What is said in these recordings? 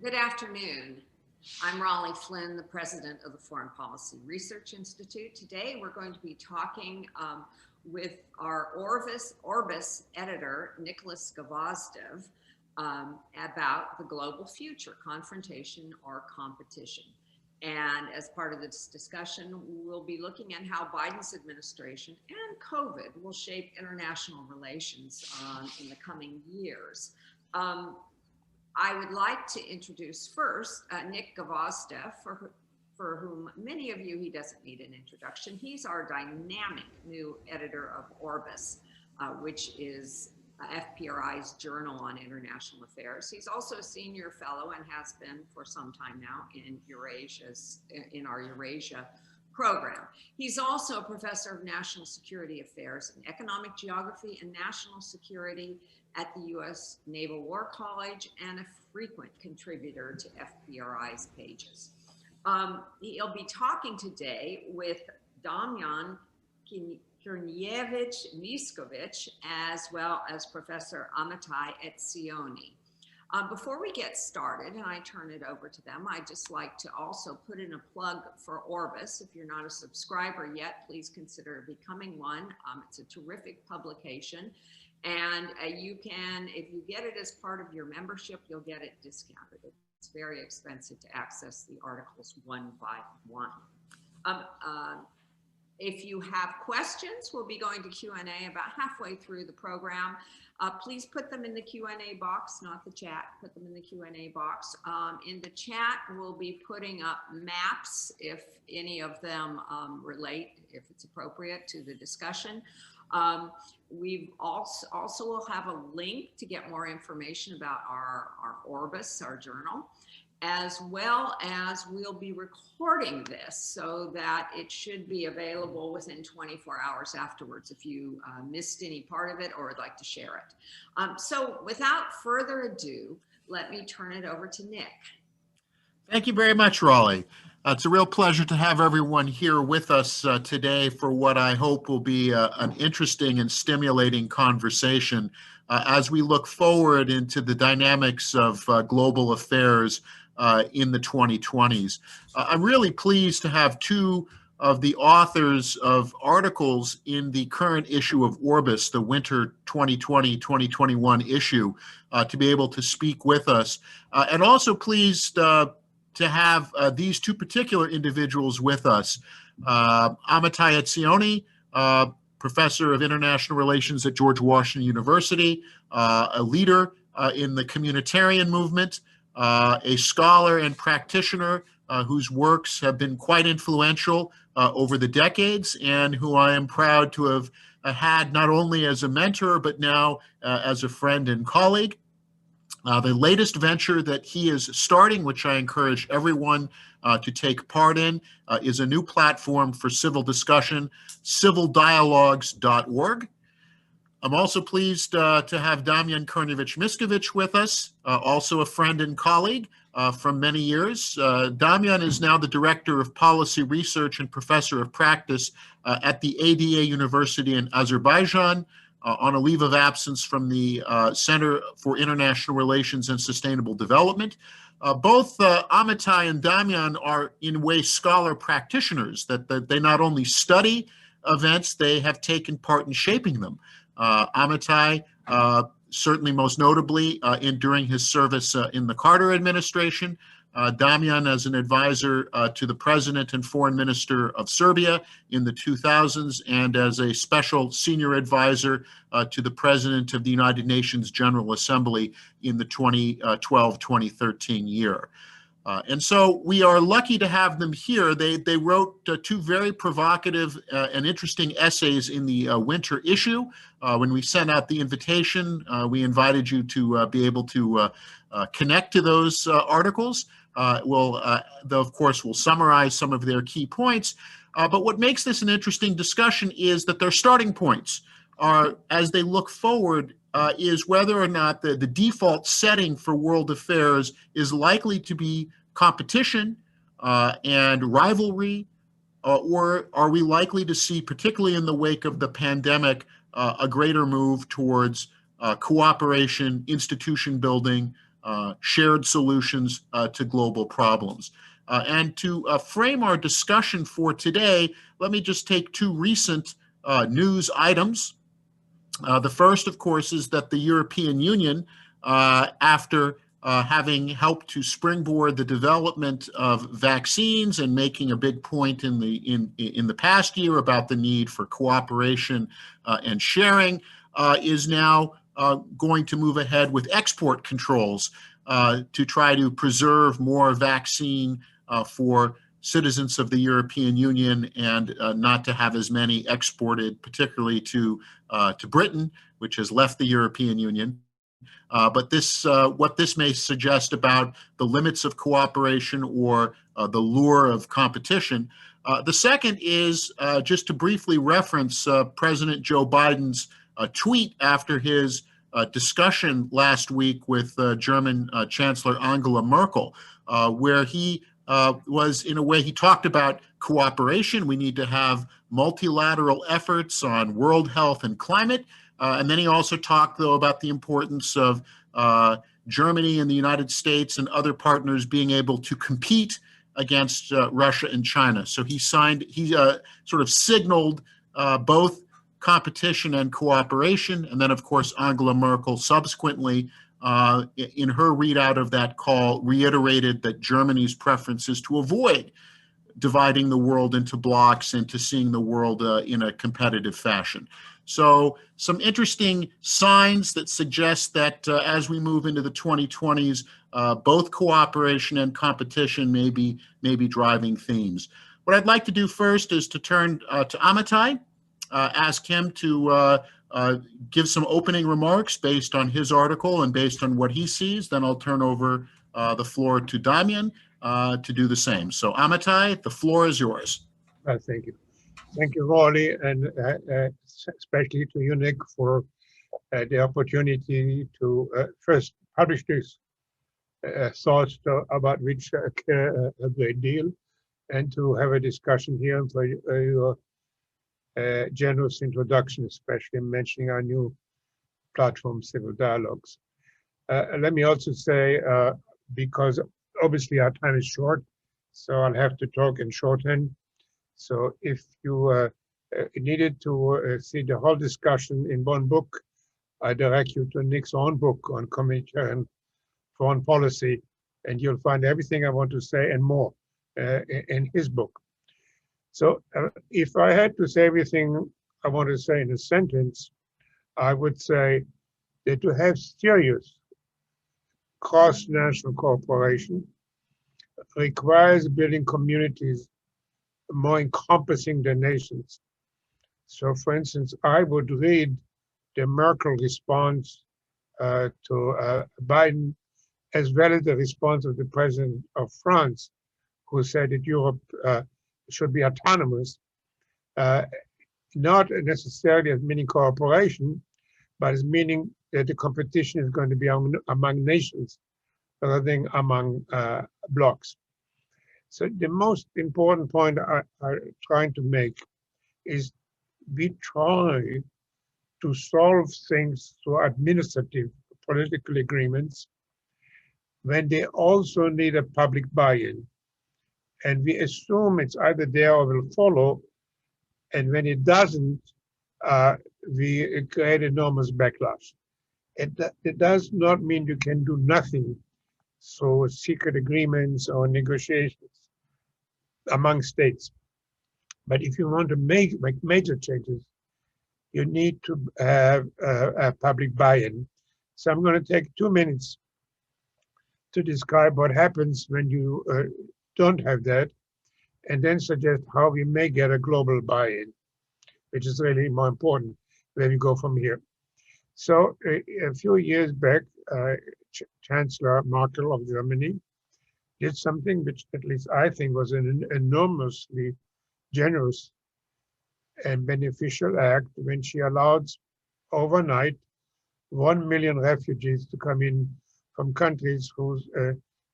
Good afternoon. I'm Raleigh Flynn, the president of the Foreign Policy Research Institute. Today we're going to be talking with our Orbis editor, Nikolas Gvosdev, about the global future, confrontation or competition. And as part of this discussion, we'll be looking at how Biden's administration and COVID will shape international relations in the coming years. I would like to introduce first Nick Gvosdev, for whom many of you, he doesn't need an introduction. He's our dynamic new editor of Orbis, which is FPRI's journal on international affairs. He's also a senior fellow and has been for some time now in our Eurasia program. He's also a professor of national security affairs and economic geography and national security at the U.S. Naval War College and a frequent contributor to FPRI's pages. He'll be talking today with Damjan Krnjevic Miskovic, as well as Professor Amitai Etzioni. Before we get started, and I turn it over to them, I'd just like to also put in a plug for Orbis. If you're not a subscriber yet, please consider becoming one. It's a terrific publication. And you can, if you get it as part of your membership, you'll get it discounted. It's very expensive to access the articles one by one. If you have questions, we'll be going to Q&A about halfway through the program. Please put them in the Q&A box, not the chat. Put them in the Q&A box. In the chat, we'll be putting up maps if any of them relate, if it's appropriate, to the discussion. We've also will have a link to get more information about our Orbis, our journal, as well as we'll be recording this so that it should be available within 24 hours afterwards if you missed any part of it or would like to share it. So without further ado, let me turn it over to Nick. Thank you very much, Raleigh. It's a real pleasure to have everyone here with us today for what I hope will be an interesting and stimulating conversation as we look forward into the dynamics of global affairs in the 2020s. I'm really pleased to have two of the authors of articles in the current issue of Orbis, the winter 2020-2021 issue, to be able to speak with us. And also pleased to have these two particular individuals with us. Amitai Etzioni, professor of international relations at George Washington University, a leader in the communitarian movement, a scholar and practitioner whose works have been quite influential over the decades, and who I am proud to have had not only as a mentor, but now as a friend and colleague. The latest venture that he is starting, which I encourage everyone to take part in, is a new platform for civil discussion, civildialogues.org. I'm also pleased to have Damjan Krnjevic Miskovic with us, also a friend and colleague from many years. Damjan is now the Director of Policy Research and Professor of Practice at the ADA University in Azerbaijan, on a leave of absence from the Center for International Relations and Sustainable Development. Both Amitai and Damjan are in a way scholar practitioners, that they not only study events, they have taken part in shaping them. Amitai, certainly most notably during his service in the Carter administration, Damjan as an advisor to the President and Foreign Minister of Serbia in the 2000s, and as a special senior advisor to the President of the United Nations General Assembly in the 2012-2013 year. And so we are lucky to have them here. They wrote two very provocative and interesting essays in the winter issue. When we sent out the invitation, we invited you to be able to connect to those articles. Though of course we'll summarize some of their key points. But what makes this an interesting discussion is that their starting points are, as they look forward, is whether or not the default setting for world affairs is likely to be competition and rivalry, or are we likely to see, particularly in the wake of the pandemic, a greater move towards cooperation, institution building, shared solutions to global problems. And to frame our discussion for today, let me just take two recent news items. The first, of course, is that the European Union, after having helped to springboard the development of vaccines and making a big point in the past year about the need for cooperation and sharing, is now going to move ahead with export controls to try to preserve more vaccine for citizens of the European Union and not to have as many exported, particularly to Britain, which has left the European Union. But what this may suggest about the limits of cooperation or the lure of competition. The second is just to briefly reference President Joe Biden's tweet after his discussion last week with German Chancellor Angela Merkel, where he was, in a way, he talked about cooperation. We need to have multilateral efforts on world health and climate. And then he also talked, though, about the importance of Germany and the United States and other partners being able to compete against Russia and China. So he sort of signaled both competition and cooperation. And then, of course, Angela Merkel subsequently, in her readout of that call, reiterated that Germany's preference is to avoid dividing the world into blocks and to seeing the world in a competitive fashion. So some interesting signs that suggest that as we move into the 2020s, both cooperation and competition may be driving themes. What I'd like to do first is to turn to Amitai, ask him to give some opening remarks based on his article and based on what he sees. Then I'll turn over the floor to Damjan to do the same. So Amitai, the floor is yours. Thank you. Thank you, Rolly, and especially to you, Nick, for the opportunity to first publish this thoughts about which I care a great deal, and to have a discussion here and for your generous introduction, especially mentioning our new platform, Civil Dialogues. Let me also say, because obviously our time is short, so I'll have to talk in shorthand. So if you needed to see the whole discussion in one book, I direct you to Nick's own book on communitarian foreign policy, and you'll find everything I want to say and more in his book. So if I had to say everything I want to say in a sentence, I would say that to have serious cross-national cooperation requires building communities more encompassing the nations. So, for instance, I would read the Merkel response to Biden, as well as the response of the president of France, who said that Europe should be autonomous, not necessarily as meaning cooperation, but as meaning that the competition is going to be among nations rather than among blocs. So the most important point I'm trying to make is we try to solve things through administrative political agreements when they also need a public buy-in. And we assume it's either there or will follow. And when it doesn't, we create enormous backlash. It does not mean you can do nothing. So secret agreements or negotiations among states. But if you want to make major changes, you need to have a public buy-in. So I'm going to take 2 minutes to describe what happens when you don't have that, and then suggest how we may get a global buy-in, which is really more important where we go from here. So a few years back, Chancellor Merkel of Germany did something which at least I think was an enormously generous and beneficial act when she allowed overnight 1 million refugees to come in from countries whose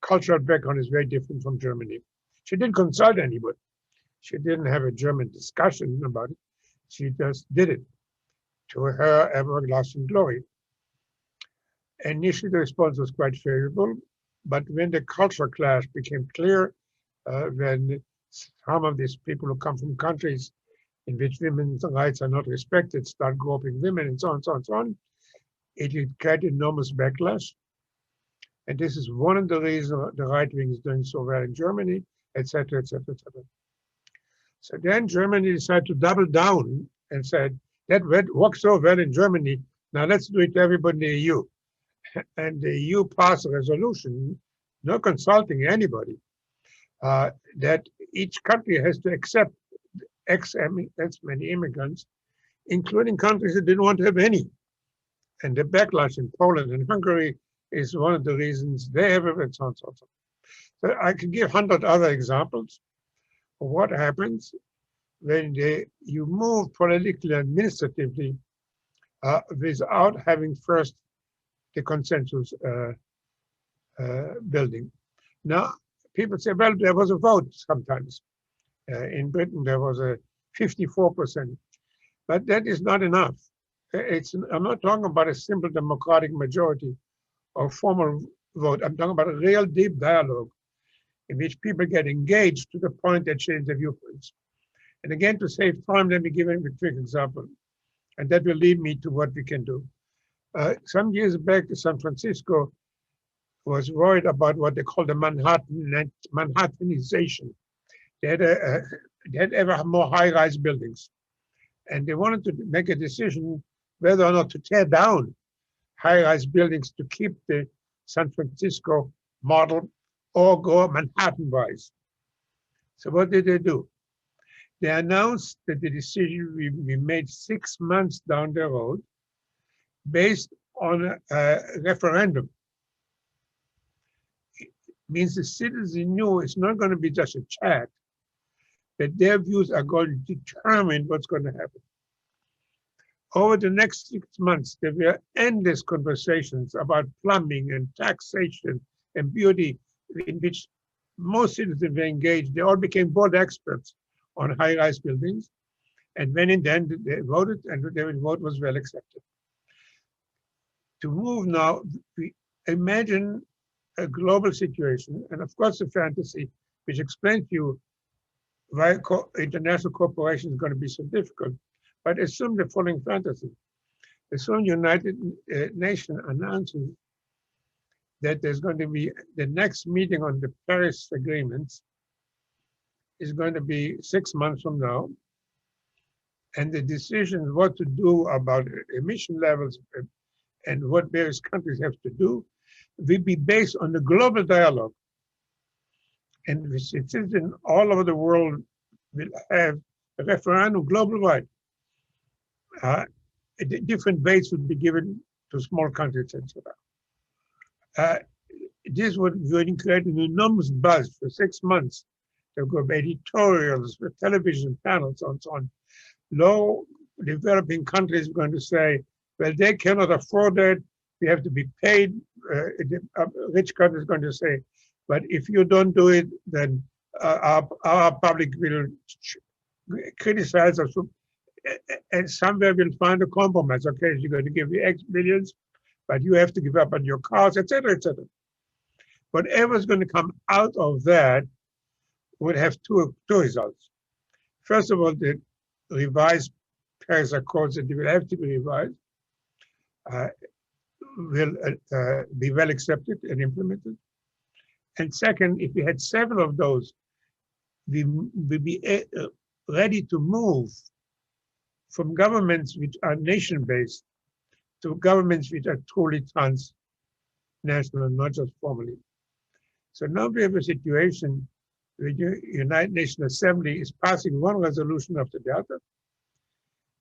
cultural background is very different from Germany. She didn't consult anybody. She didn't have a German discussion about it. She just did it to her everlasting glory. Initially, the response was quite favorable, but when the cultural clash became clear, when some of these people who come from countries in which women's rights are not respected start groping women and so on, so on, so on, it created enormous backlash. And this is one of the reasons the right wing is doing so well in Germany, etc., etc., etc. So then Germany decided to double down and said, that worked so well in Germany, now let's do it to everybody in the EU. And the EU passed a resolution, not consulting anybody, that each country has to accept X many immigrants, including countries that didn't want to have any. And the backlash in Poland and Hungary is one of the reasons they have it, and so on, so on. So I could give 100 other examples of what happens when you move politically and administratively without having first the consensus building. Now, people say, well, there was a vote sometimes. In Britain, there was a 54%, but that is not enough. I'm not talking about a simple democratic majority or formal vote. I'm talking about a real deep dialogue in which people get engaged to the point they change their viewpoints. And again, to save time, let me give a quick example, and that will lead me to what we can do. Some years back, San Francisco was worried about what they call the Manhattanization. They had ever more high-rise buildings, and they wanted to make a decision whether or not to tear down high-rise buildings to keep the San Francisco model or go Manhattan-wise. So what did they do? They announced that the decision will be made 6 months down the road based on a referendum. It means the citizens knew it's not going to be just a chat, that their views are going to determine what's going to happen. Over the next 6 months, there were endless conversations about plumbing and taxation and beauty, in which most citizens were engaged. They all became board experts on high-rise buildings. And when in the end, they voted, and their vote was well accepted. To move now, we imagine a global situation, and of course a fantasy, which explains to you why international cooperation is going to be so difficult. But assume the following fantasy. Assume United Nations announces that there's going to be the next meeting on the Paris agreements is going to be 6 months from now. And the decision what to do about emission levels and what various countries have to do will be based on the global dialogue. And the citizens all over the world will have a referendum global-wide. Different weights would be given to small countries, etc. This would create an enormous buzz for 6 months. There would be editorials, with television panels, and so on. Low developing countries are going to say, well, they cannot afford it. We have to be paid. Rich countries are going to say, but if you don't do it, then our public will criticize us. And somewhere we'll find a compromise. Okay, you're going to give me X billions, but you have to give up on your cars, etc., etc. Whatever's going to come out of that would have two results. First of all, the revised Paris Accords that will have to be revised will be well accepted and implemented. And second, if we had several of those, we will be ready to move from governments which are nation-based to governments which are truly transnational, not just formally. So now we have a situation where the United Nations Assembly is passing one resolution after the other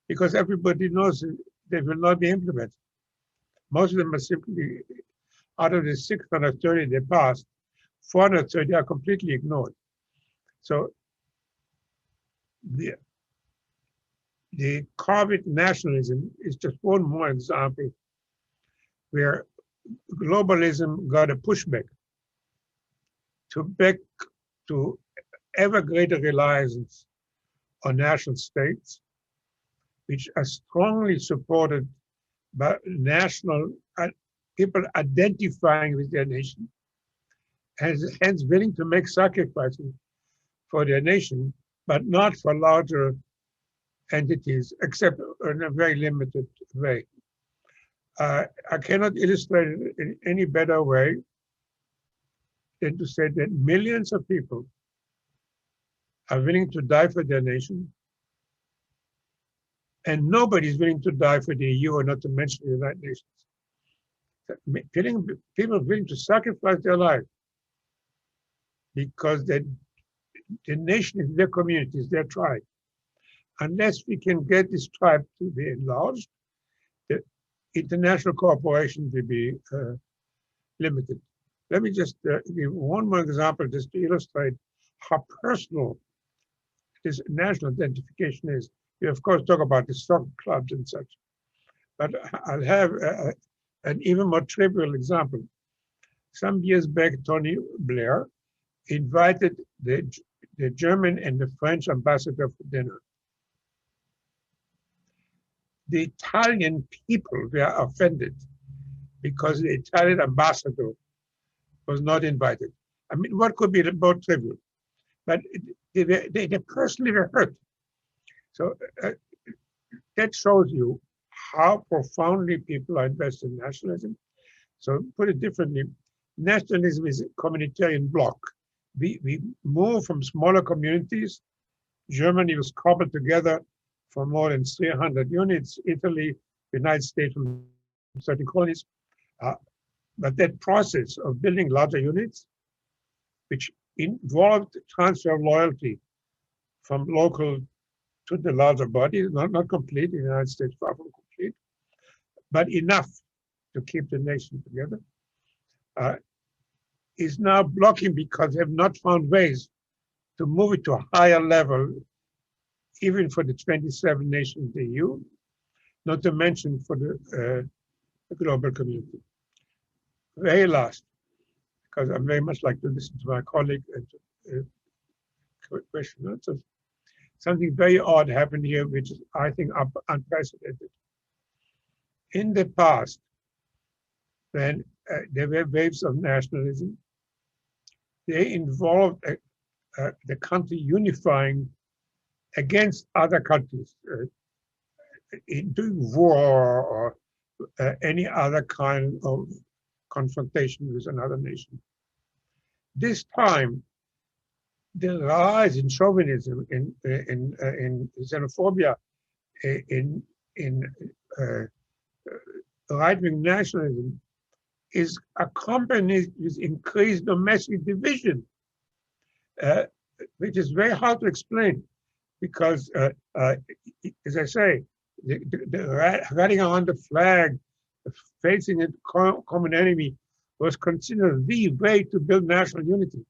because everybody knows they will not be implemented. Most of them are simply, out of the 630 they passed, 430 are completely ignored. So the COVID nationalism is just one more example where globalism got a pushback to ever greater reliance on national states, which are strongly supported by national people identifying with their nation, and hence willing to make sacrifices for their nation, but not for larger entities, except in a very limited way. I cannot illustrate it in any better way than to say that millions of people are willing to die for their nation, and nobody is willing to die for the EU, or not to mention the United Nations. People are willing to sacrifice their life because the nation is their community, is their tribe. Unless we can get this tribe to be enlarged, the international cooperation will be limited. Let me just give one more example just to illustrate how personal this national identification is. We, of course, talk about the soccer clubs and such, but I'll have an even more trivial example. Some years back, Tony Blair invited the German and the French ambassador for dinner. The Italian people were offended because the Italian ambassador was not invited. I mean, what could be more trivial? But they personally were hurt. So that shows you how profoundly people are invested in nationalism. So put it differently, nationalism is a communitarian bloc. We move from smaller communities. Germany was cobbled together for more than 300 units, Italy, the United States from 30 colonies. But that process of building larger units, which involved transfer of loyalty from local to the larger body, not complete, in the United States far from complete, but enough to keep the nation together, is now blocking because they have not found ways to move it to a higher level, even for the 27 nations of the EU, not to mention for the global community. Very last, because I very much like to listen to my colleague and question answers. Something very odd happened here, which is, I think, unprecedented. In the past, when there were waves of nationalism, they involved the country unifying against other countries, in doing war or any other kind of confrontation with another nation. This time, the rise in chauvinism, in xenophobia, in right-wing nationalism is accompanied with increased domestic division, which is very hard to explain because, as I say, the riding around the flag, facing a common enemy was considered the way to build national unity.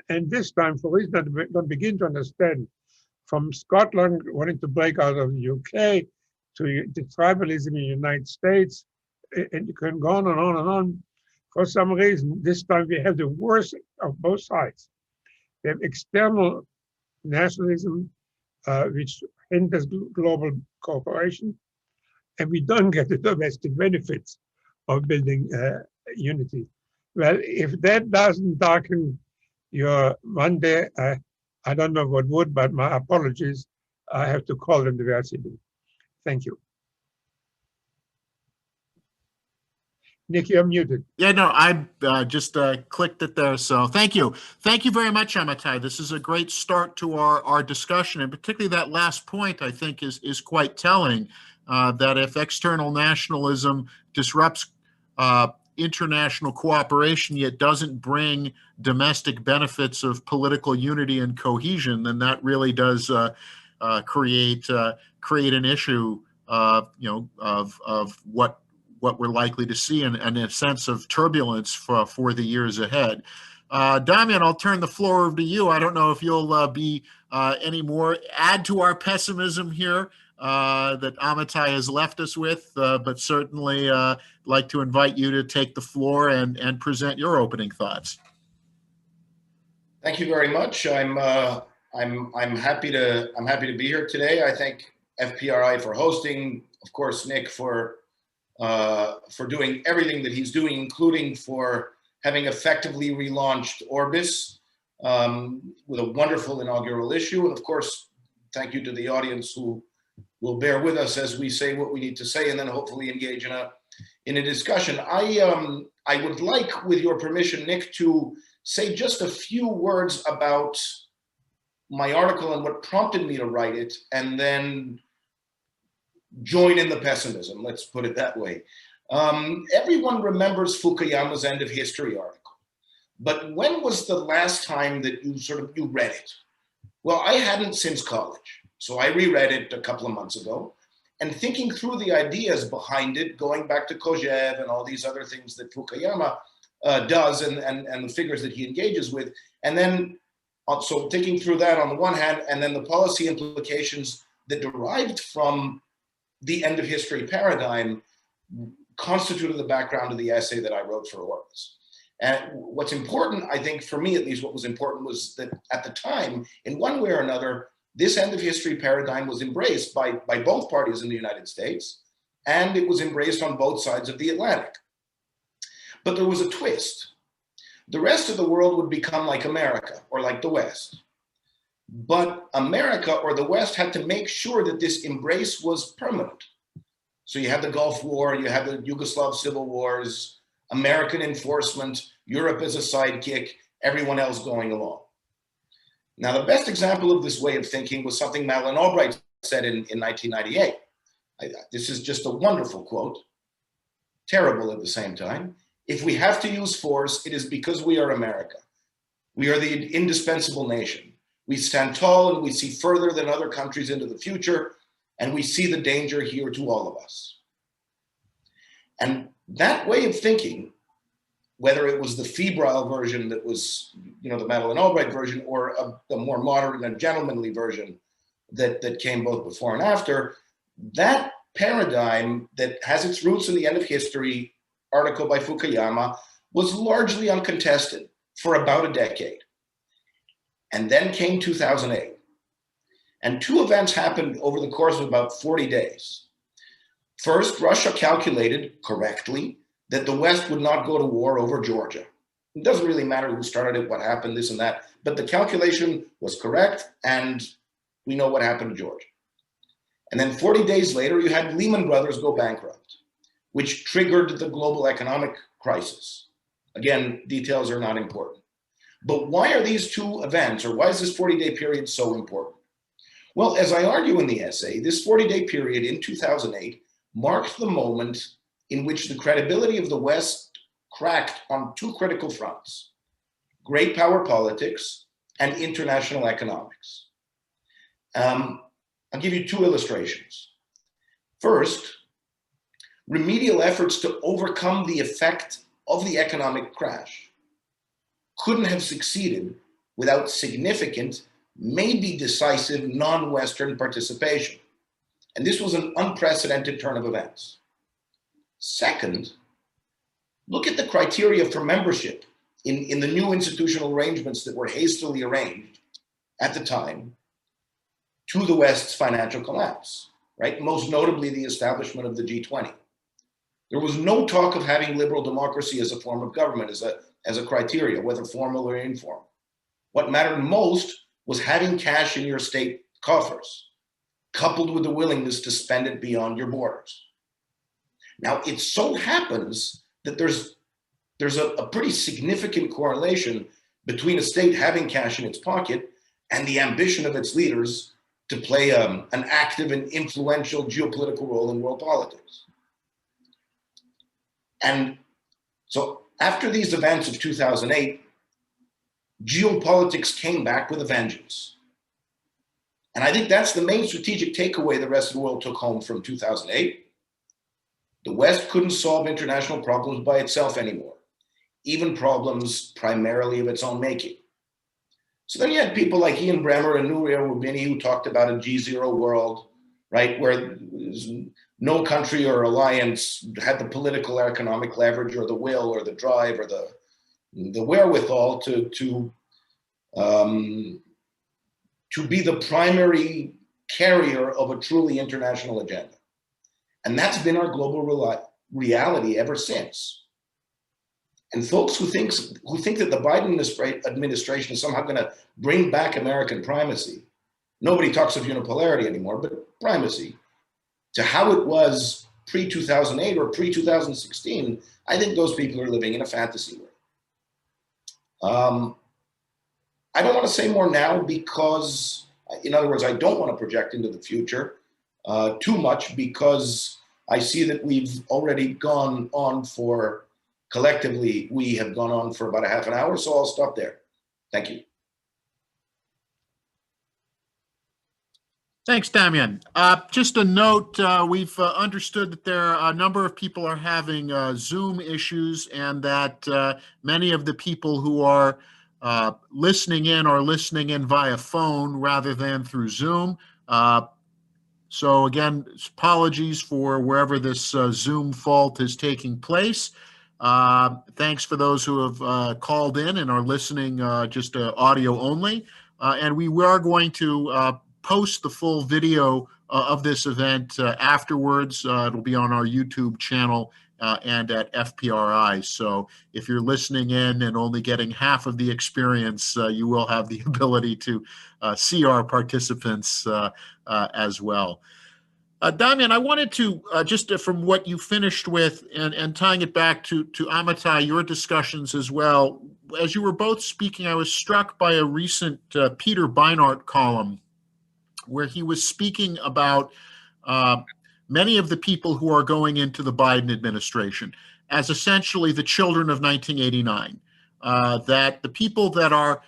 And this time, for reasons that we don't begin to understand, from Scotland wanting to break out of the UK to the tribalism in the United States, and you can go on and on and on. For some reason, this time we have the worst of both sides. We have external nationalism, which hinders global cooperation, and we don't get the domestic benefits of building unity. Well, if that doesn't darken your Monday, I don't know what would, but my apologies. I have to call them the way I see them. Thank you. Nick, you're muted. Yeah, no, I just clicked it there. So thank you. Thank you very much, Amitai. This is a great start to our discussion, and particularly that last point, I think, is quite telling, that if external nationalism disrupts international cooperation, yet doesn't bring domestic benefits of political unity and cohesion, then that really does create an issue, of what we're likely to see, and a sense of turbulence for the years ahead. Damjan, I'll turn the floor over to you. I don't know if you'll be any more add to our pessimism here that Amitai has left us with, but certainly like to invite you to take the floor and present your opening thoughts. Thank you very much. I'm happy to be here today. I thank FPRI for hosting, of course, Nick for for doing everything that he's doing, including for having effectively relaunched Orbis with a wonderful inaugural issue. And of course, thank you to the audience who will bear with us as we say what we need to say and then hopefully engage in a discussion. I would like, with your permission, Nick, to say just a few words about my article and what prompted me to write it, and then join in the pessimism, let's put it that way. Everyone remembers Fukuyama's End of History article, but when was the last time that you read it? Well, I hadn't since college, so I reread it a couple of months ago, and thinking through the ideas behind it, going back to Kojev and all these other things that Fukuyama does and the figures that he engages with, and then so thinking through that on the one hand, and then the policy implications that derived from the end of history paradigm constituted the background of the essay that I wrote for Orbis. And what's important, I think, for me at least, what was important was that at the time, in one way or another, this end of history paradigm was embraced by both parties in the United States, and it was embraced on both sides of the Atlantic. But there was a twist. The rest of the world would become like America or like the West. But America or the West had to make sure that this embrace was permanent. So you had the Gulf War, you had the Yugoslav civil wars, American enforcement, Europe as a sidekick, everyone else going along. Now, the best example of this way of thinking was something Madeleine Albright said in 1998. This is just a wonderful quote, terrible at the same time. If we have to use force, it is because we are America. We are the indispensable nation. We stand tall and we see further than other countries into the future, and we see the danger here to all of us. And that way of thinking, whether it was the febrile version that was, the Madeleine Albright version, or a more modern and gentlemanly version that came both before and after, that paradigm that has its roots in the End of History article by Fukuyama was largely uncontested for about a decade. And then came 2008. And two events happened over the course of about 40 days. First, Russia calculated correctly that the West would not go to war over Georgia. It doesn't really matter who started it, what happened, this and that, but the calculation was correct, and we know what happened to Georgia. And then 40 days later, you had Lehman Brothers go bankrupt, which triggered the global economic crisis. Again, details are not important. But why are these two events, or why is this 40-day period so important? Well, as I argue in the essay, this 40-day period in 2008 marked the moment in which the credibility of the West cracked on two critical fronts: great power politics and international economics. I'll give you two illustrations. First, remedial efforts to overcome the effect of the economic crash couldn't have succeeded without significant, maybe decisive, non-Western participation. And this was an unprecedented turn of events. Second, look at the criteria for membership in the new institutional arrangements that were hastily arranged at the time to the West's financial collapse, right? Most notably, the establishment of the G20. There was no talk of having liberal democracy as a form of government, as a criteria, whether formal or informal. What mattered most was having cash in your state coffers, coupled with the willingness to spend it beyond your borders. Now, it so happens that there's a pretty significant correlation between a state having cash in its pocket and the ambition of its leaders to play an active and influential geopolitical role in world politics. And so after these events of 2008, geopolitics came back with a vengeance. And I think that's the main strategic takeaway the rest of the world took home from 2008. The West couldn't solve international problems by itself anymore, even problems primarily of its own making. So then you had people like Ian Bremmer and Nuria Rubini who talked about a G0 world, right, where no country or alliance had the political or economic leverage or the will or the drive or the wherewithal to be the primary carrier of a truly international agenda. And that's been our global reality ever since. And folks who think that the Biden administration is somehow going to bring back American primacy, nobody talks of unipolarity anymore, but primacy, to how it was pre-2008 or pre-2016, I think those people are living in a fantasy world. I don't want to say more now because, in other words, I don't want to project into the future too much, because I see that we've already gone on for, collectively, we have gone on for about a half an hour, so I'll stop there. Thank you. Thanks, Damjan. Just a note, we've understood that there are a number of people are having Zoom issues, and that many of the people who are listening in are listening in via phone rather than through Zoom. So again, apologies for wherever this Zoom fault is taking place. Thanks for those who have called in and are listening just audio only. And we are going to post the full video of this event afterwards. It'll be on our YouTube channel and at FPRI. So if you're listening in and only getting half of the experience, you will have the ability to see our participants as well. Damjan, I wanted to, just from what you finished with and tying it back to Amitai, your discussions as well, as you were both speaking, I was struck by a recent Peter Beinart column where he was speaking about many of the people who are going into the Biden administration as essentially the children of 1989, that the people that are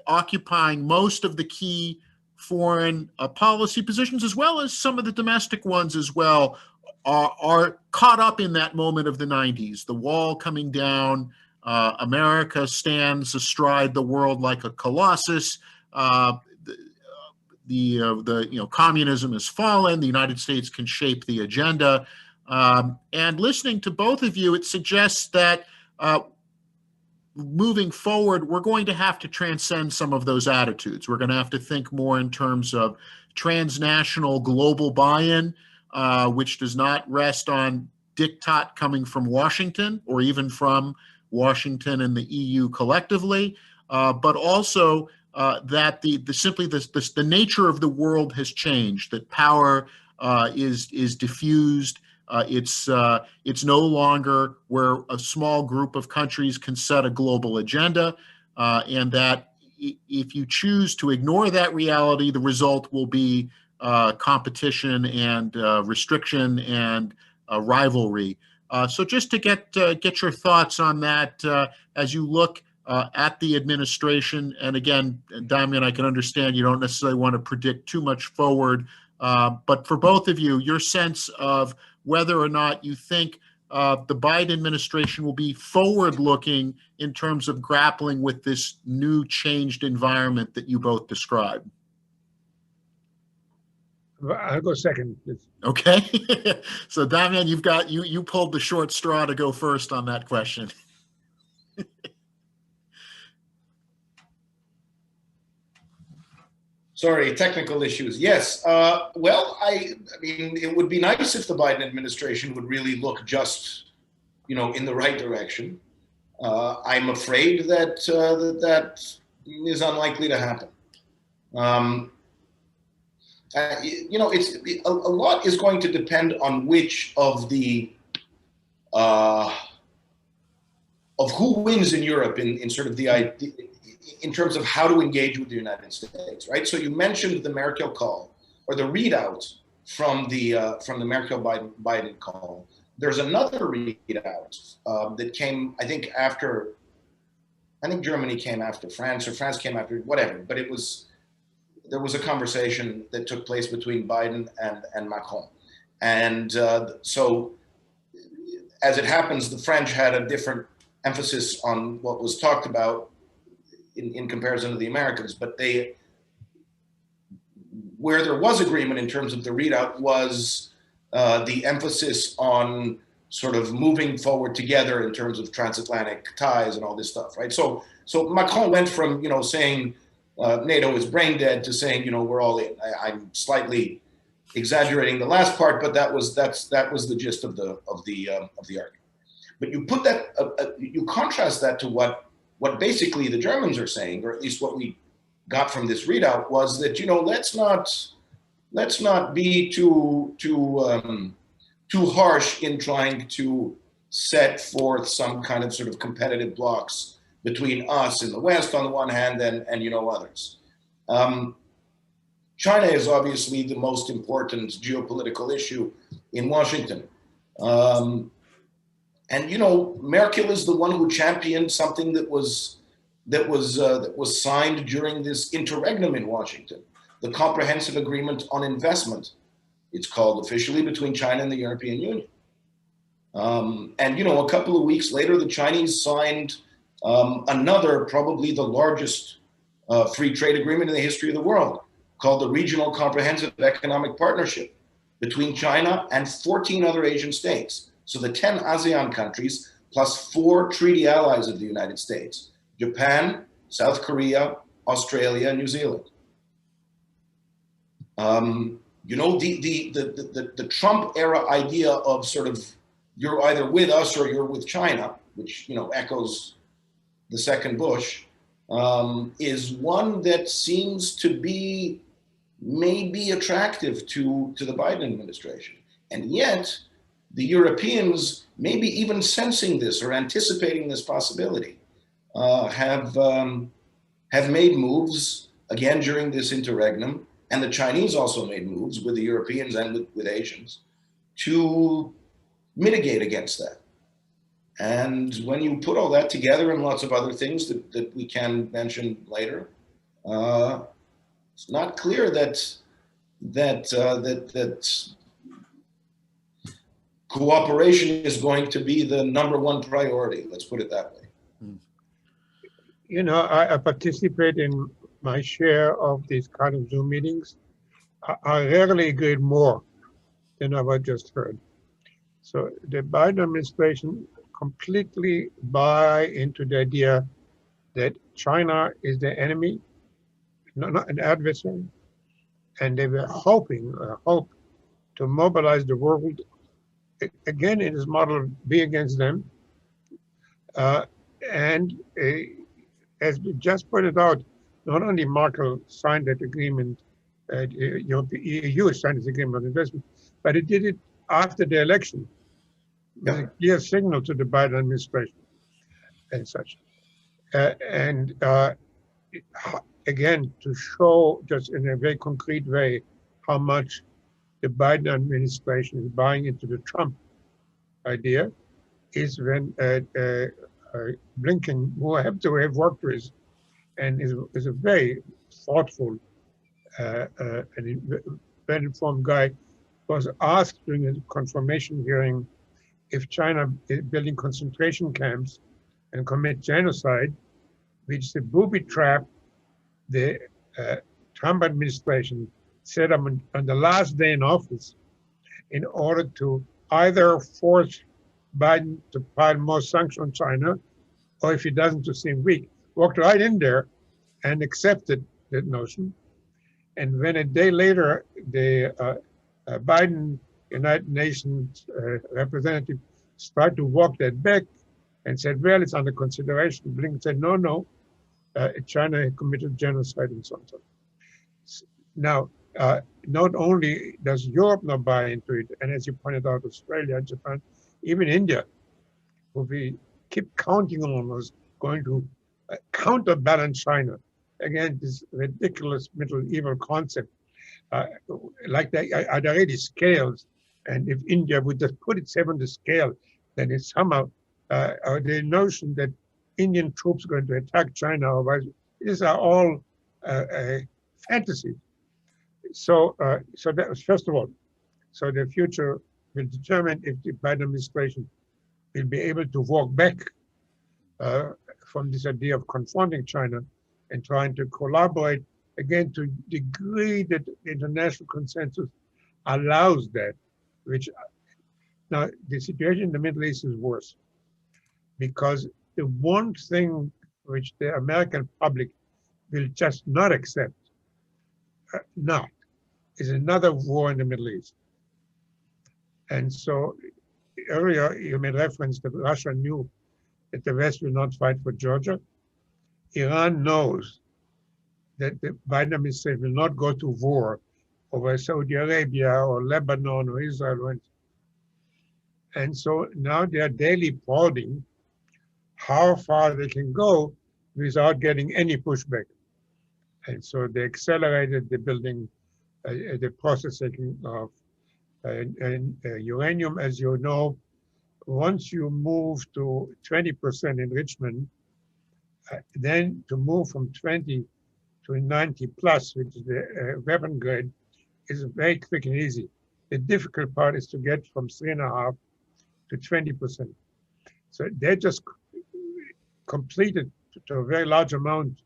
occupying most of the key foreign policy positions, as well as some of the domestic ones as well, are caught up in that moment of the 90s, the wall coming down, America stands astride the world like a colossus, communism has fallen, the United States can shape the agenda. And listening to both of you, it suggests that moving forward, we're going to have to transcend some of those attitudes. We're going to have to think more in terms of transnational global buy-in, which does not rest on diktat coming from Washington or even from Washington and the EU collectively, but also that the nature of the world has changed, that power is diffused. It's no longer where a small group of countries can set a global agenda, and that if you choose to ignore that reality, the result will be competition and restriction and rivalry. So just to get your thoughts on that as you look at the administration, and again, Damjan, I can understand you don't necessarily want to predict too much forward, but for both of you, your sense of whether or not you think the Biden administration will be forward-looking in terms of grappling with this new changed environment that you both described. I'll go second. Okay. So Damjan, you pulled the short straw to go first on that question. Sorry, technical issues. Yes. Well, I mean, it would be nice if the Biden administration would really look just, in the right direction. I'm afraid that that is unlikely to happen. It's a lot is going to depend on which of the of who wins in Europe in sort of the idea, in terms of how to engage with the United States, right? So you mentioned the Merkel call, or the readout from the Merkel-Biden call. There's another readout that came, I think Germany came after France, or France came after, whatever. But there was a conversation that took place between Biden and Macron, and so as it happens, the French had a different emphasis on what was talked about in comparison to the Americans, but where there was agreement in terms of the readout was the emphasis on sort of moving forward together in terms of transatlantic ties and all this stuff, right? So Macron went from saying NATO is brain dead to saying we're all in. I'm slightly exaggerating the last part, but that was the gist of the argument. But you put that, you contrast that to what basically the Germans are saying, or at least what we got from this readout, was that, you know, let's not be too harsh in trying to set forth some kind of sort of competitive blocks between us in the West on the one hand and you know, others. China is obviously the most important geopolitical issue in Washington. And you know, Merkel is the one who championed something that was signed during this interregnum in Washington, the Comprehensive Agreement on Investment, it's called officially, between China and the European Union. And you know, a couple of weeks later, the Chinese signed another, probably the largest free trade agreement in the history of the world, called the Regional Comprehensive Economic Partnership between China and 14 other Asian states. So the 10 ASEAN countries plus 4 treaty allies of the United States: Japan, South Korea, Australia, and New Zealand. You know, the Trump era idea of sort of, you're either with us or you're with China, which, you know, echoes the second Bush, is one that seems to be maybe attractive to the Biden administration. And yet, the Europeans, maybe even sensing this or anticipating this possibility, have made moves, again, during this interregnum, and the Chinese also made moves with the Europeans and with Asians to mitigate against that. And when you put all that together and lots of other things that we can mention later, it's not clear that cooperation is going to be the #1 priority. Let's put it that way. You know, I participate in my share of these kind of Zoom meetings. I rarely agreed more than what I just heard. So the Biden administration completely buy into the idea that China is the enemy, not an adversary, and they were hope to mobilize the world again in this model, be against them. And as we just pointed out, not only Merkel signed that agreement, the EU signed this agreement on investment, but it did it after the election. With a clear signal to the Biden administration and such. Again, to show just in a very concrete way how much the Biden administration is buying into the Trump idea is when Blinken, who I have to have worked with, and is a very thoughtful and well-informed guy, was asked during a confirmation hearing if China is building concentration camps and commit genocide, which is a booby trap the Trump administration set up on the last day in office in order to either force Biden to pile more sanctions on China, or if he doesn't, to seem weak. Walked right in there and accepted that notion. And when a day later, the Biden United Nations representative started to walk that back and said, well, it's under consideration. Blinken said, no, China committed genocide and so on. Now, not only does Europe not buy into it, and as you pointed out, Australia, Japan, even India, who we keep counting on was going to counterbalance China. Again, this ridiculous medieval concept, like are there already scales? And if India would just put itself on the scale, then it's somehow the notion that Indian troops are going to attack China, or these are all fantasies. So that was, first of all, so the future will determine if the Biden administration will be able to walk back from this idea of confronting China and trying to collaborate, again, to the degree that the international consensus allows that, which now the situation in the Middle East is worse, because the one thing which the American public will just not accept, is another war in the Middle East. And so earlier you made reference that Russia knew that the West will not fight for Georgia. Iran knows that the Biden administration will not go to war over Saudi Arabia or Lebanon or Israel. And so now they are daily prodding how far they can go without getting any pushback. And so they accelerated the building, the processing of uranium. As you know, once you move to 20% enrichment, then to move from 20 to 90 plus, which is the weapon grade, is very quick and easy. The difficult part is to get from 3.5 to 20%. So they just completed to a very large amount.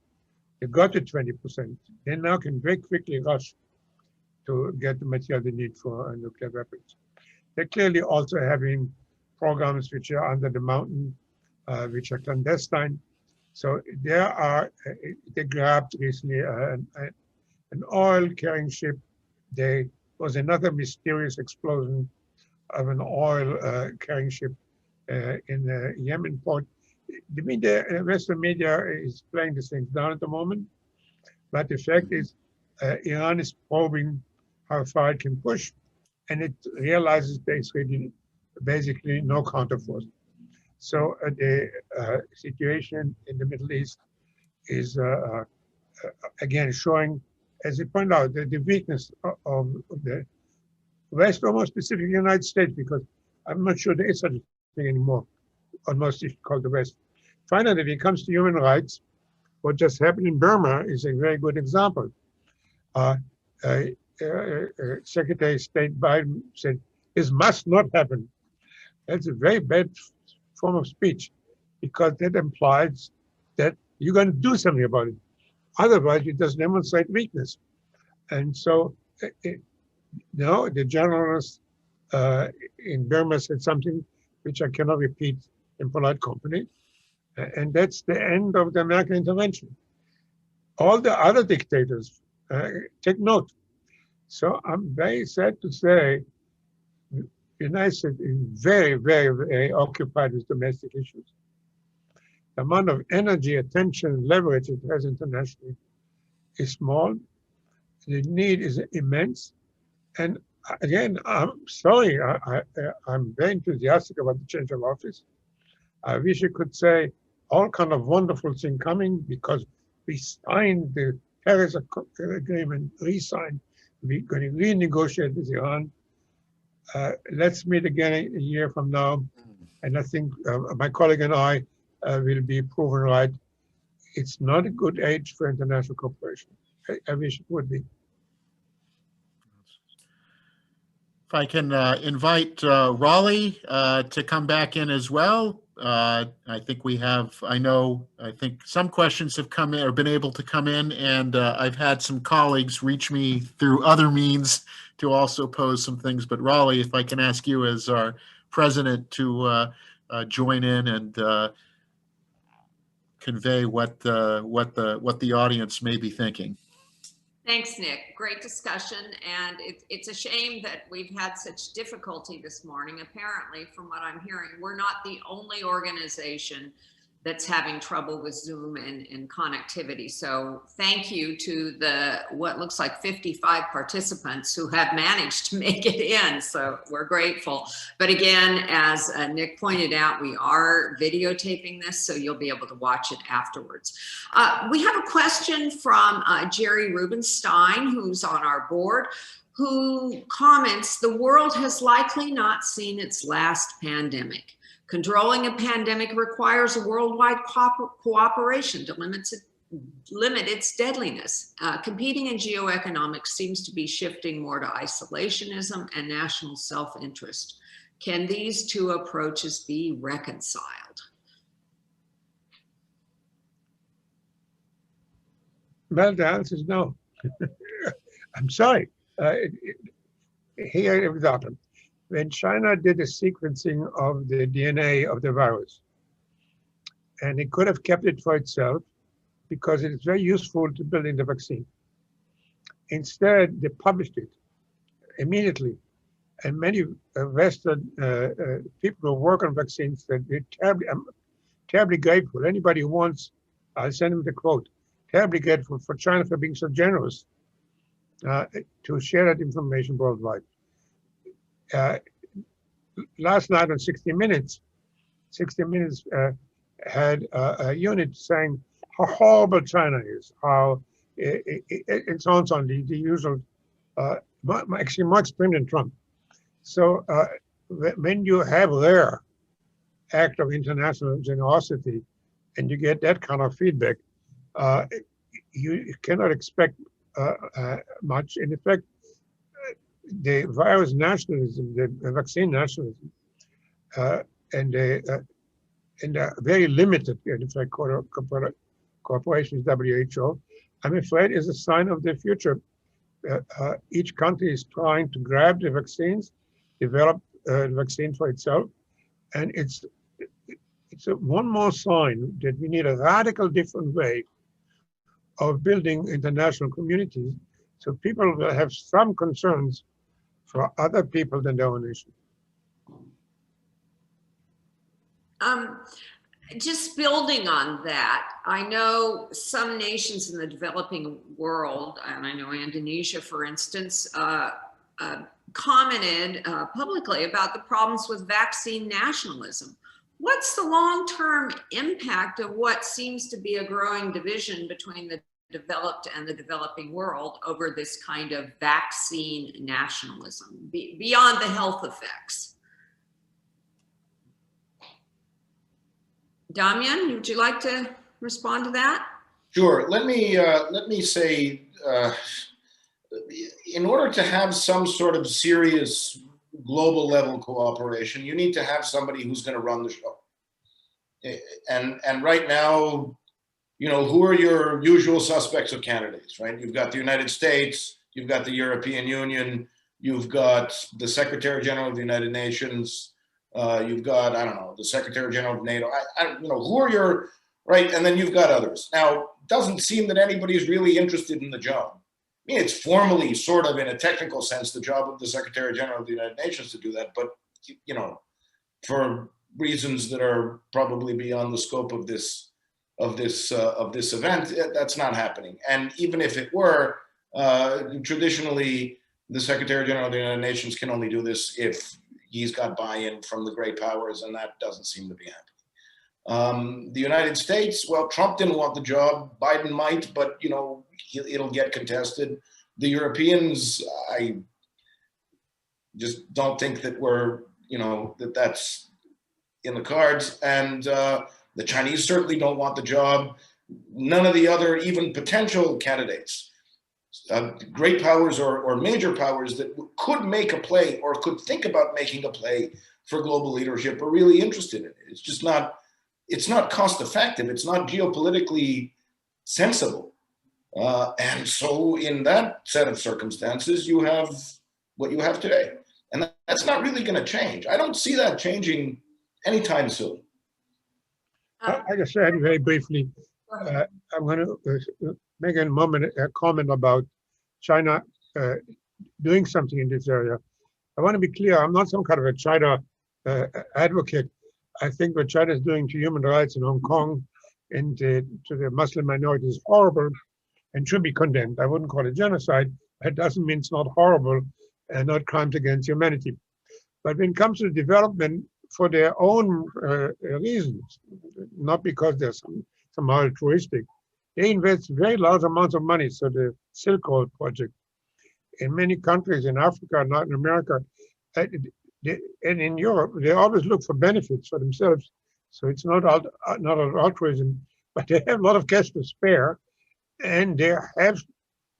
They got to 20%. They now can very quickly rush to get the material they need for nuclear weapons. They're clearly also having programs which are under the mountain, which are clandestine. So they grabbed recently an oil carrying ship. There was another mysterious explosion of an oil carrying ship in the Yemen port. The media, Western media is playing these things down at the moment, but the fact is Iran is probing how far it can push, and it realizes there's really basically no counterforce. So the situation in the Middle East is again showing, as you point out, the weakness of the West, or more specifically the United States, because I'm not sure there is such a thing anymore, almost called the West. Finally, when it comes to human rights, what just happened in Burma is a very good example. Secretary of State Biden said, this must not happen. That's a very bad form of speech, because that implies that you're going to do something about it. Otherwise, it does demonstrate weakness. And so, the journalist in Burma said something which I cannot repeat in polite company. And that's the end of the American intervention. All the other dictators take note. So I'm very sad to say the United States is very, very, very occupied with domestic issues. The amount of energy, attention, and leverage it has internationally is small. The need is immense. And again, I'm sorry, I'm very enthusiastic about the change of office. I wish I could say all kind of wonderful things coming, because we signed the Paris Agreement, re-signed. We're going to renegotiate with Iran. Let's meet again a year from now. And I think my colleague and I will be proven right. It's not a good age for international cooperation. I wish it would be. If I can invite Raleigh to come back in as well. I think I think some questions have come in or been able to come in, and I've had some colleagues reach me through other means to also pose some things. But Raleigh, if I can ask you as our president to join in and convey what the audience may be thinking. Thanks, Nick. Great discussion. And it's a shame that we've had such difficulty this morning. Apparently, from what I'm hearing, we're not the only organization that's having trouble with Zoom and connectivity. So thank you to the, what looks like 55 participants who have managed to make it in. So we're grateful. But again, as Nick pointed out, we are videotaping this, so you'll be able to watch it afterwards. We have a question from Jerry Rubenstein, who's on our board, who comments, the world has likely not seen its last pandemic. Controlling a pandemic requires worldwide cooperation to limit its deadliness. Competing in geoeconomics seems to be shifting more to isolationism and national self-interest. Can these two approaches be reconciled? Well, the answer is no. I'm sorry. Here it happened. When China did a sequencing of the DNA of the virus, and it could have kept it for itself because it is very useful to build in the vaccine. Instead, they published it immediately. And many Western people who work on vaccines said they're terribly grateful. Anybody who wants, I'll send them the quote, terribly grateful for China for being so generous to share that information worldwide. Last night on 60 Minutes had a unit saying how horrible China is, how it sounds on the usual, actually more extreme than Trump. So when you have their act of international generosity and you get that kind of feedback, you cannot expect much. In effect, the virus nationalism, the vaccine nationalism, and the very limited, in fact, cooperation with WHO, I'm afraid is a sign of the future. Each country is trying to grab the vaccines, develop the vaccine for itself, and it's one more sign that we need a radical different way of building international communities, so people will have some concerns for other people than their own nation. Just building on that, I know some nations in the developing world, and I know Indonesia, for instance, commented publicly about the problems with vaccine nationalism. What's the long-term impact of what seems to be a growing division between the developed and the developing world over this kind of vaccine nationalism, beyond the health effects? Damjan, would you like to respond to that? Sure. Let me say, in order to have some sort of serious global level cooperation, you need to have somebody who's going to run the show. And right now, you know, who are your usual suspects of candidates, right? You've got the United States, you've got the European Union, you've got the Secretary General of the United Nations, you've got, I don't know, the Secretary General of NATO. You know, who are your, right? And then you've got others. Now, it doesn't seem that anybody's really interested in the job. I mean, it's formally, sort of, in a technical sense, the job of the Secretary General of the United Nations to do that. But, you know, for reasons that are probably beyond the scope of this event, that's not happening. And even if it were, traditionally, the Secretary General of the United Nations can only do this if he's got buy-in from the great powers, and that doesn't seem to be happening. The United States, well, Trump didn't want the job. Biden might, but, you know, it'll get contested. The Europeans, I just don't think that we're, you know, that's in the cards. And the Chinese certainly don't want the job. None of the other even potential candidates, great powers or major powers that could make a play or could think about making a play for global leadership are really interested in it. It's just not, it's not cost effective. It's not geopolitically sensible. And so in that set of circumstances, you have what you have today. And that's not really going to change. I don't see that changing anytime soon. I just said very briefly, I'm going to make a comment about China doing something in this area. I want to be clear, I'm not some kind of a China advocate. I think what China is doing to human rights in Hong Kong and to the Muslim minority is horrible and should be condemned. I wouldn't call it genocide. That doesn't mean it's not horrible and not crimes against humanity. But when it comes to development for their own reasons, not because they're somehow altruistic, they invest very large amounts of money. So the Silk Road project in many countries in Africa, Latin America, and in Europe, they always look for benefits for themselves. So it's not altruism, but they have a lot of cash to spare, and they have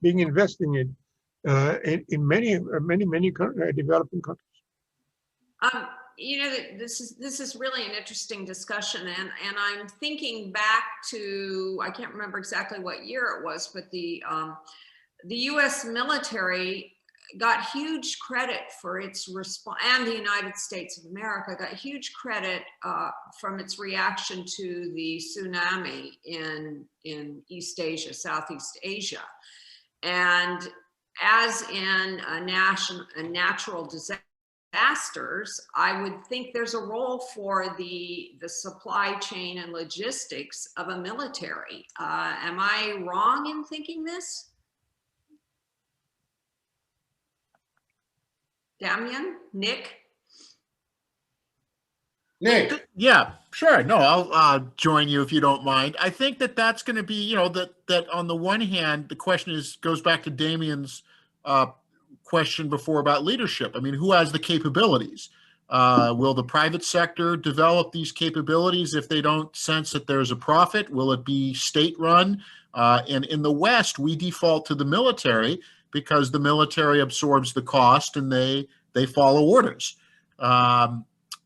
been investing it in many developing countries. You know, this is really an interesting discussion, and I'm thinking back to, I can't remember exactly what year it was, but the U.S. military got huge credit for its response, and the United States of America got huge credit from its reaction to the tsunami in East Asia, Southeast Asia. And as in natural disasters, I would think there's a role for the supply chain and logistics of a military. Am I wrong in thinking this? Damjan, Nick? Nick, Yeah, sure. No, I'll join you if you don't mind. I think that that's going to be, you know, that on the one hand, the question goes back to Damian's question before about leadership. I mean, who has the capabilities? Will the private sector develop these capabilities if they don't sense that there's a profit? Will it be state-run? And in the West, we default to the military because the military absorbs the cost and they follow orders.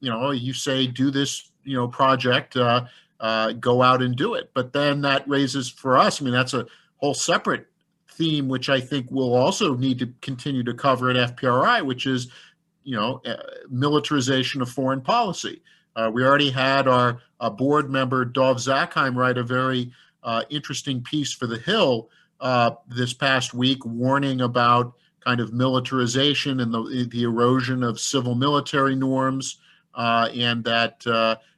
You know, you say, do this, you know, project, go out and do it. But then that raises for us, I mean, that's a whole separate theme, which I think we'll also need to continue to cover at FPRI, which is, you know, militarization of foreign policy. We already had our board member, Dov Zakheim, write a very interesting piece for The Hill this past week, warning about kind of militarization and the erosion of civil military norms. And that,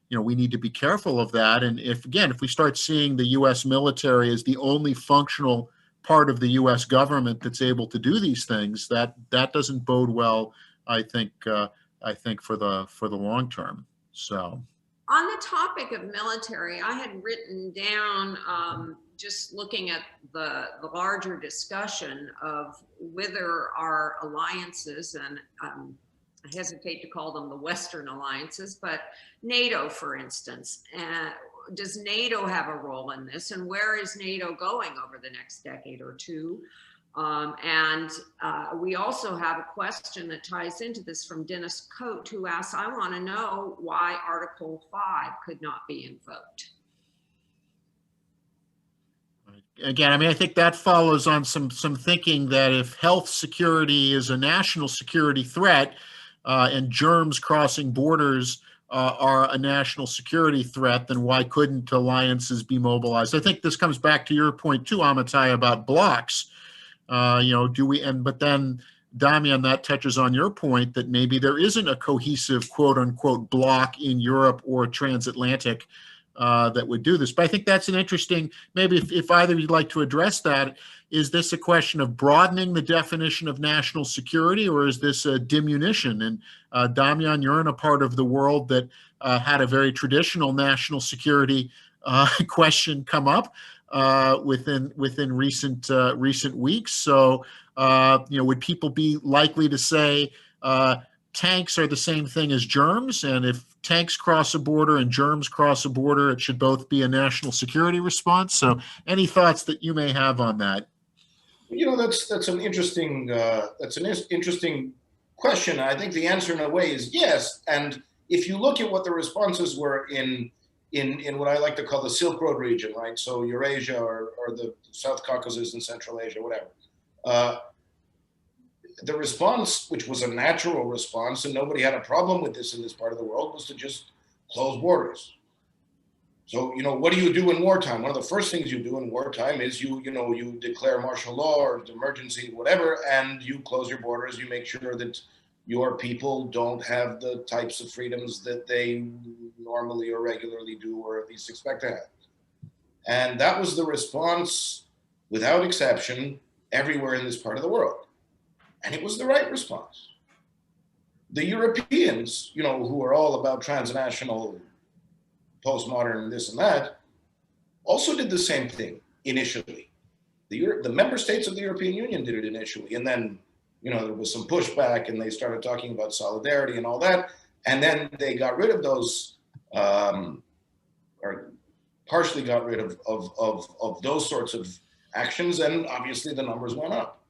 you know, we need to be careful of that. And if we start seeing the U.S. military as the only functional part of the U.S. government that's able to do these things, that doesn't bode well, I think for the long term. So, on the topic of military, I had written down, just looking at the larger discussion of whether our alliances, and I hesitate to call them the Western alliances, but NATO, for instance, does NATO have a role in this, and where is NATO going over the next decade or two? And we also have a question that ties into this from Dennis Coate, who asks, I want to know why Article 5 could not be invoked. Again, I mean, I think that follows on some thinking that if health security is a national security threat, and germs crossing borders are a national security threat, then why couldn't alliances be mobilized? I think this comes back to your point too, Amitai, about blocks. You know, but then, Damjan, that touches on your point that maybe there isn't a cohesive quote unquote bloc in Europe or transatlantic that would do this. But I think that's an interesting, maybe if either of you'd like to address that, is this a question of broadening the definition of national security, or is this a diminution? And Damjan, you're in a part of the world that had a very traditional national security question come up within recent weeks. So, you know, would people be likely to say tanks are the same thing as germs, and if tanks cross a border and germs cross a border, it should both be a national security response? So, any thoughts that you may have on that? You know, that's an interesting question. I think the answer in a way is yes. And if you look at what the responses were in what I like to call the Silk Road region, right? So Eurasia or the South Caucasus and Central Asia, whatever. The response, which was a natural response, and nobody had a problem with this in this part of the world, was to just close borders. So, you know, what do you do in wartime? One of the first things you do in wartime is you declare martial law or emergency, whatever, and you close your borders. You make sure that your people don't have the types of freedoms that they normally or regularly do, or at least expect to have. And that was the response, without exception, everywhere in this part of the world. And it was the right response. The Europeans, you know, who are all about transnational, postmodern, this and that, also did the same thing initially. The member states of the European Union did it initially. And then, you know, there was some pushback and they started talking about solidarity and all that. And then they got rid of those, or partially got rid of those sorts of actions. And obviously the numbers went up.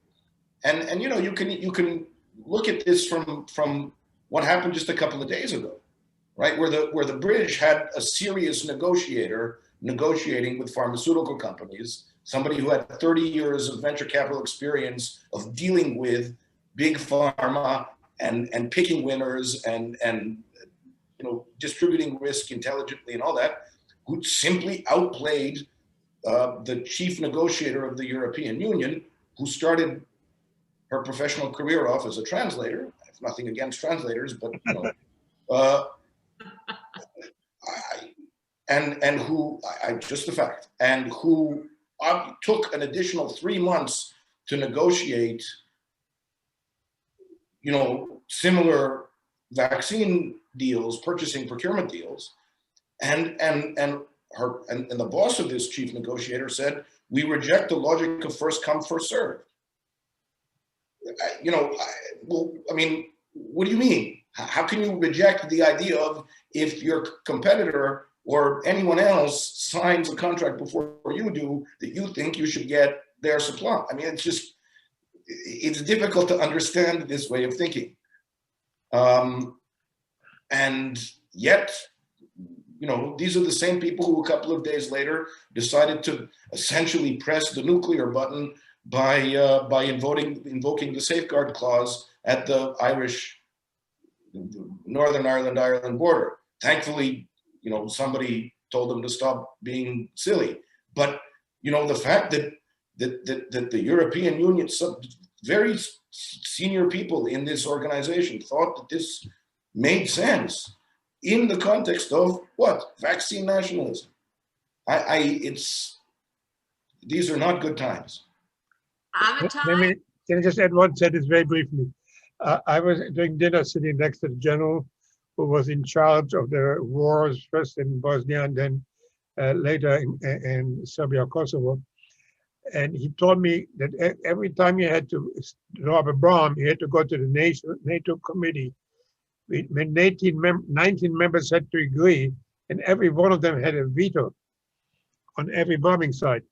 And you know, you can look at this from what happened just a couple of days ago, right? Where the British had a serious negotiator negotiating with pharmaceutical companies, somebody who had 30 years of venture capital experience of dealing with big pharma and picking winners and you know, distributing risk intelligently and all that, who simply outplayed the chief negotiator of the European Union, who started her professional career off as a translator. I have nothing against translators, but and who just the fact, and who took an additional 3 months to negotiate, similar vaccine deals, purchasing procurement deals, and the boss of this chief negotiator said, "We reject the logic of first come, first served." What do you mean? How can you reject the idea of, if your competitor or anyone else signs a contract before you do, that you think you should get their supply? I mean, it's difficult to understand this way of thinking. And yet, these are the same people who a couple of days later decided to essentially press the nuclear button by invoking the safeguard clause at the Northern Ireland border. Thankfully, somebody told them to stop being silly. But the fact that the European Union, some very senior people in this organization, thought that this made sense in the context of what? Vaccine nationalism. These are not good times. Amitai? Can I just add one sentence very briefly? I was doing dinner sitting next to the general who was in charge of the wars, first in Bosnia and then later in Serbia, Kosovo. And he told me that every time you had to drop a bomb, you had to go to the NATO committee. When 19 members had to agree, and every one of them had a veto on every bombing site.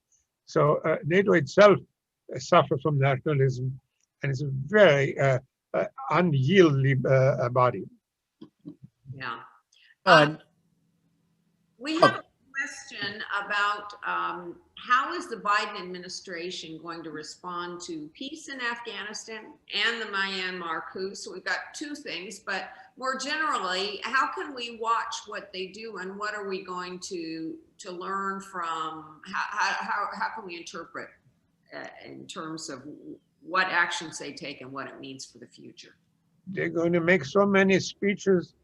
So NATO itself suffers from nationalism, and it's a very unyieldly body. Yeah. We have a question about how is the Biden administration going to respond to peace in Afghanistan and the Myanmar coup? So we've got two things, but more generally, how can we watch what they do, and what are we going to learn from? How can we interpret in terms of what actions they take and what it means for the future? They're going to make so many speeches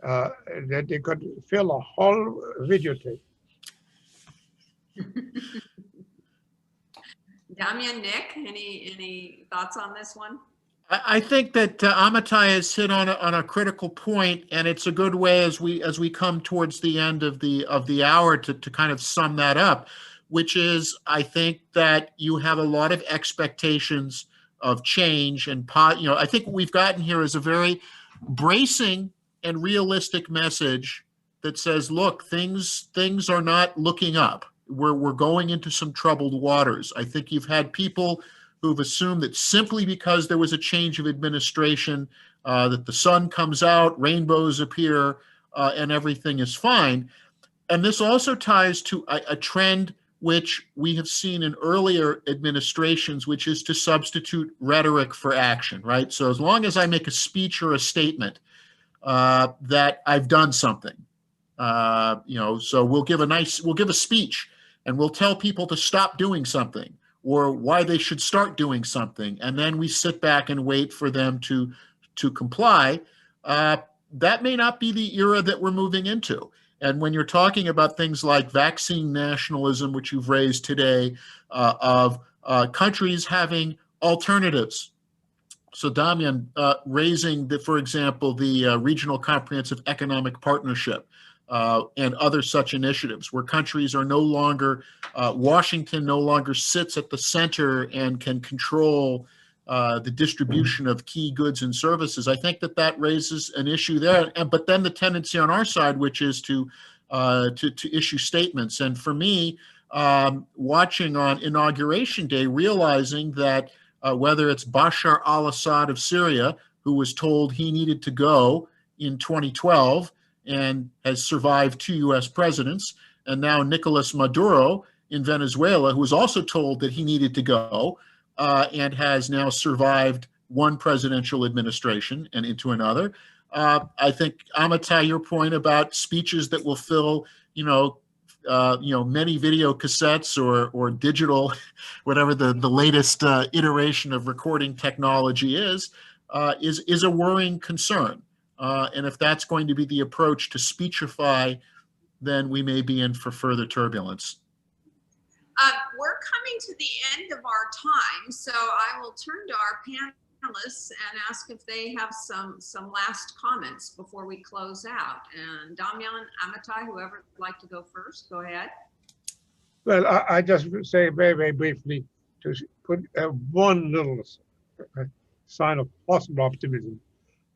that they could fill a whole videotape. Damjan, Nick, any thoughts on this one? I think that Amitai has hit on a critical point, and it's a good way as we come towards the end of the hour to kind of sum that up, which is, I think that you have a lot of expectations of change, and I think what we've gotten here is a very bracing and realistic message that says, look, things are not looking up. We're going into some troubled waters. I think you've had people who've assumed that simply because there was a change of administration, that the sun comes out, rainbows appear, and everything is fine. And this also ties to a trend which we have seen in earlier administrations, which is to substitute rhetoric for action, right? So as long as I make a speech or a statement that I've done something, so we'll give a speech and we'll tell people to stop doing something or why they should start doing something, and then we sit back and wait for them to comply. That may not be the era that we're moving into. And when you're talking about things like vaccine nationalism, which you've raised today, of countries having alternatives. So Damjan, raising, for example, the Regional Comprehensive Economic Partnership and other such initiatives where countries are no longer, Washington no longer sits at the center and can control the distribution of key goods and services. I think that raises an issue there. But then the tendency on our side, which is to issue statements. And for me, watching on Inauguration Day, realizing that whether it's Bashar al-Assad of Syria, who was told he needed to go in 2012 and has survived 2 U.S. presidents, and now Nicolas Maduro in Venezuela, who was also told that he needed to go, and has now survived one presidential administration and into another. I think, Amitai, your point about speeches that will fill, many video cassettes or digital, whatever the latest iteration of recording technology is a worrying concern. And if that's going to be the approach to speechify, then we may be in for further turbulence. We're coming to the end of our time, so I will turn to our panelists and ask if they have some last comments before we close out. And Damjan, Amitai, whoever would like to go first, go ahead. Well, I just say very, very briefly to put one little sign of possible optimism.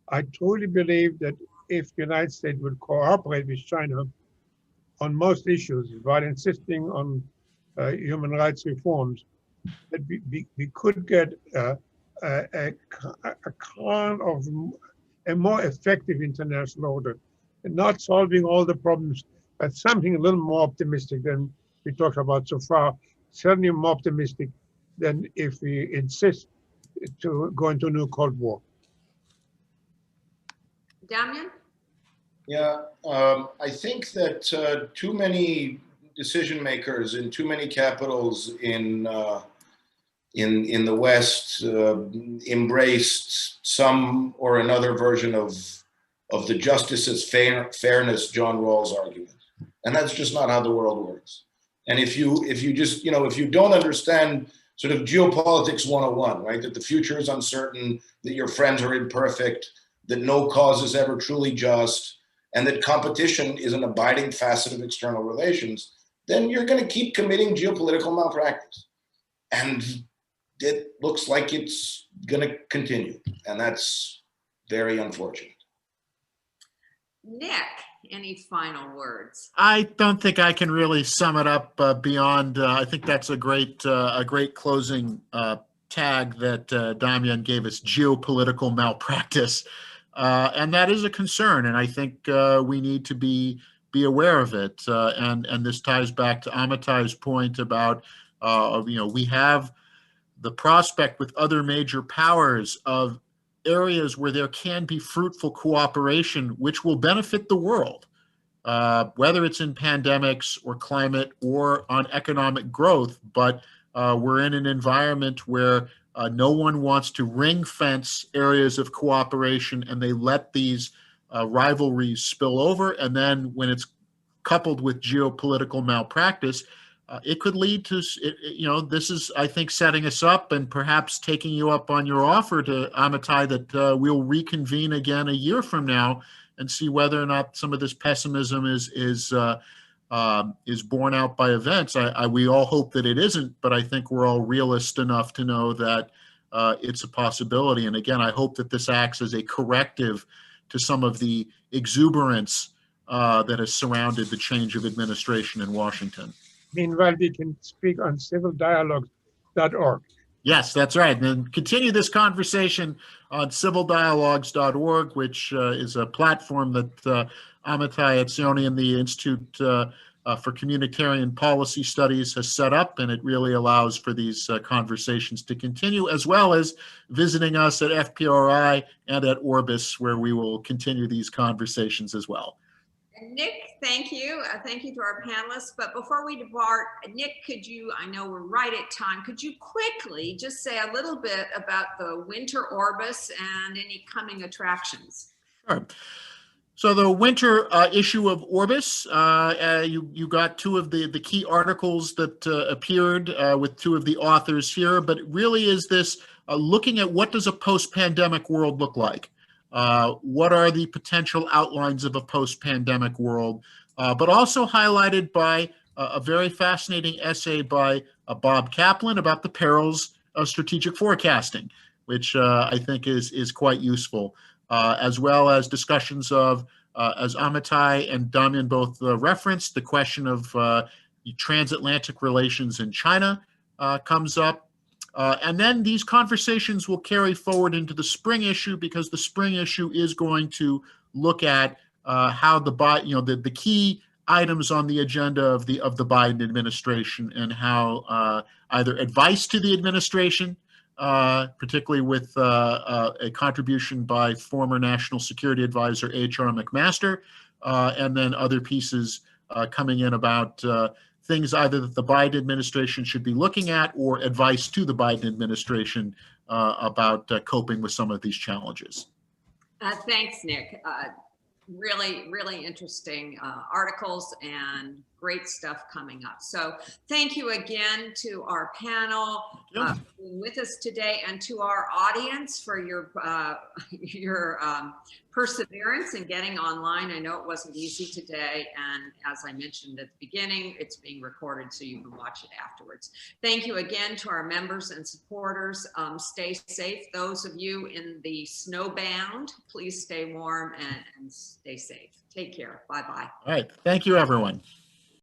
I truly believe that if the United States would cooperate with China on most issues while insisting on human rights reforms, that we could get a kind of a more effective international order, and not solving all the problems, but something a little more optimistic than we talked about so far, certainly more optimistic than if we insist to go into a new Cold War. Damjan? Yeah, I think that too many decision makers in too many capitals in the West embraced some or another version of the justice as fairness John Rawls argument, and that's just not how the world works. And if you just if you don't understand sort of geopolitics 101, right, that the future is uncertain, that your friends are imperfect, that no cause is ever truly just, and that competition is an abiding facet of external relations, then you're going to keep committing geopolitical malpractice. And it looks like it's going to continue. And that's very unfortunate. Nick, any final words? I don't think I can really sum it up beyond, I think that's a great closing tag that Damjan gave us, geopolitical malpractice. And that is a concern. And I think we need to be aware of it. And this ties back to Amitai's point about, we have the prospect with other major powers of areas where there can be fruitful cooperation, which will benefit the world, whether it's in pandemics or climate or on economic growth. But we're in an environment where no one wants to ring fence areas of cooperation, and they let these rivalries spill over. And then when it's coupled with geopolitical malpractice, it could lead to, this is, I think, setting us up and perhaps taking you up on your offer to Amitai that we'll reconvene again a year from now and see whether or not some of this pessimism is borne out by events. We all hope that it isn't, but I think we're all realist enough to know that it's a possibility. And again, I hope that this acts as a corrective to some of the exuberance that has surrounded the change of administration in Washington. Meanwhile, we can speak on civildialogues.org. Yes, that's right. And then continue this conversation on civildialogues.org, which is a platform that Amitai Etzioni and the Institute for Communitarian Policy Studies has set up, and it really allows for these conversations to continue, as well as visiting us at FPRI and at Orbis, where we will continue these conversations as well. Nick, thank you. Thank you to our panelists. But before we depart, Nick, could you, I know we're right at time, could you quickly just say a little bit about the Winter Orbis and any coming attractions? Sure. So the winter issue of Orbis, you got two of the key articles that appeared with two of the authors here, but it really is this looking at what does a post-pandemic world look like? What are the potential outlines of a post-pandemic world, but also highlighted by a very fascinating essay by Bob Kaplan about the perils of strategic forecasting, which I think is quite useful, as well as discussions of, as Amitai and Damjan both referenced, the question of transatlantic relations in China comes up. And then these conversations will carry forward into the spring issue, because the spring issue is going to look at how the key items on the agenda of the Biden administration, and how either advice to the administration, particularly with a contribution by former National Security Advisor H.R. McMaster, and then other pieces coming in about things either that the Biden administration should be looking at or advice to the Biden administration about coping with some of these challenges. Thanks, Nick. Really, really interesting articles and great stuff coming up. So thank you again to our panel being with us today, and to our audience for your perseverance in getting online. I know it wasn't easy today, and as I mentioned at the beginning, it's being recorded so you can watch it afterwards. Thank you again to our members and supporters. Stay safe. Those of you in the snowbound, please stay warm and stay safe. Take care. Bye-bye. All right. Thank you, everyone.